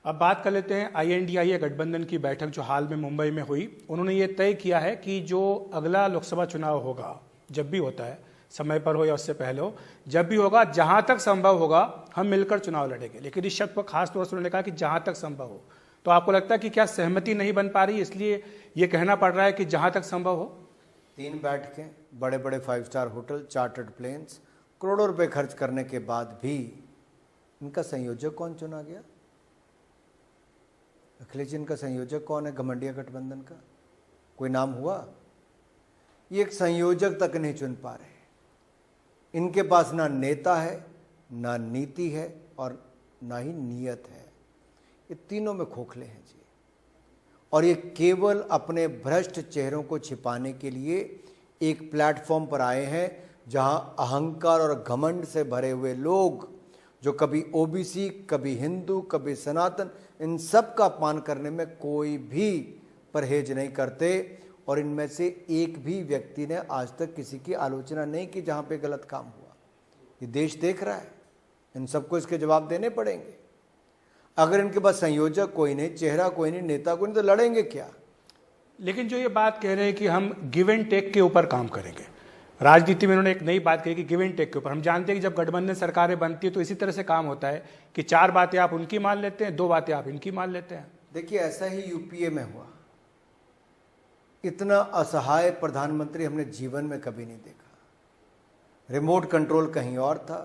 अब बात कर लेते हैं INDIA गठबंधन की बैठक जो हाल में मुंबई में हुई। उन्होंने ये तय किया है कि जो अगला लोकसभा चुनाव होगा, जब भी होता है, समय पर हो या उससे पहले हो, जब भी होगा, जहां तक संभव होगा हम मिलकर चुनाव लड़ेंगे। लेकिन इस शब्द पर खास तौर से उन्होंने कहा कि जहां तक संभव हो। तो आपको लगता है कि क्या सहमति नहीं बन पा रही, इसलिए ये कहना पड़ रहा है कि जहां तक संभव हो? 3 बैठकें, बड़े बड़े 5 स्टार होटल, चार्टर्ड प्लेन्स, करोड़ों रुपए खर्च करने के बाद भी इनका संयोजक कौन चुना गया? अखिलेश जी, इनका संयोजक कौन है घमंडिया गठबंधन का? कोई नाम हुआ? ये एक संयोजक तक नहीं चुन पा रहे। इनके पास ना नेता है, ना नीति है और ना ही नीयत है। ये तीनों में खोखले हैं जी। और ये केवल अपने भ्रष्ट चेहरों को छिपाने के लिए एक प्लेटफॉर्म पर आए हैं जहां अहंकार और घमंड से भरे हुए लोग, जो कभी ओबीसी, कभी हिंदू, कभी सनातन, इन सब का अपमान करने में कोई भी परहेज नहीं करते। और इनमें से एक भी व्यक्ति ने आज तक किसी की आलोचना नहीं की जहां पे गलत काम हुआ। ये देश देख रहा है, इन सबको इसके जवाब देने पड़ेंगे। अगर इनके पास संयोजक कोई नहीं, चेहरा कोई नहीं, नेता कोई नहीं, तो लड़ेंगे क्या? लेकिन जो ये बात कह रहे हैं कि हम गिव एंड टेक के ऊपर काम करेंगे, राजनीति में उन्होंने एक नई बात कही कि गिव एंड टेक के ऊपर। हम जानते हैं कि जब गठबंधन सरकारें बनती है तो इसी तरह से काम होता है कि 4 बातें आप उनकी मान लेते हैं, 2 बातें आप इनकी मान लेते हैं। देखिए, ऐसा ही यूपीए में हुआ। इतना असहाय प्रधानमंत्री हमने जीवन में कभी नहीं देखा। रिमोट कंट्रोल कहीं और था,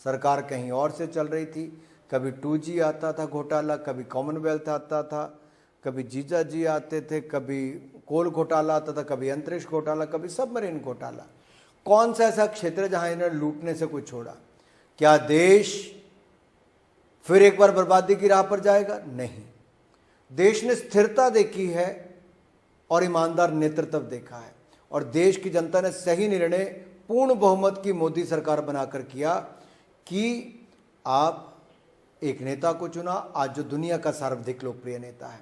सरकार कहीं और से चल रही थी। कभी 2G आता था घोटाला, कभी कॉमनवेल्थ आता था, कभी जीजा जी आते थे, कभी कोल घोटाला आता था, कभी अंतरिक्ष घोटाला, कभी सबमरीन घोटाला। कौन सा ऐसा क्षेत्र है जहां इन्होंने लूटने से कुछ छोड़ा? क्या देश फिर एक बार बर्बादी की राह पर जाएगा? नहीं। देश ने स्थिरता देखी है और ईमानदार नेतृत्व देखा है। और देश की जनता ने सही निर्णय पूर्ण बहुमत की मोदी सरकार बनाकर किया कि आप एक नेता को चुना, आज जो दुनिया का सर्वाधिक लोकप्रिय नेता है।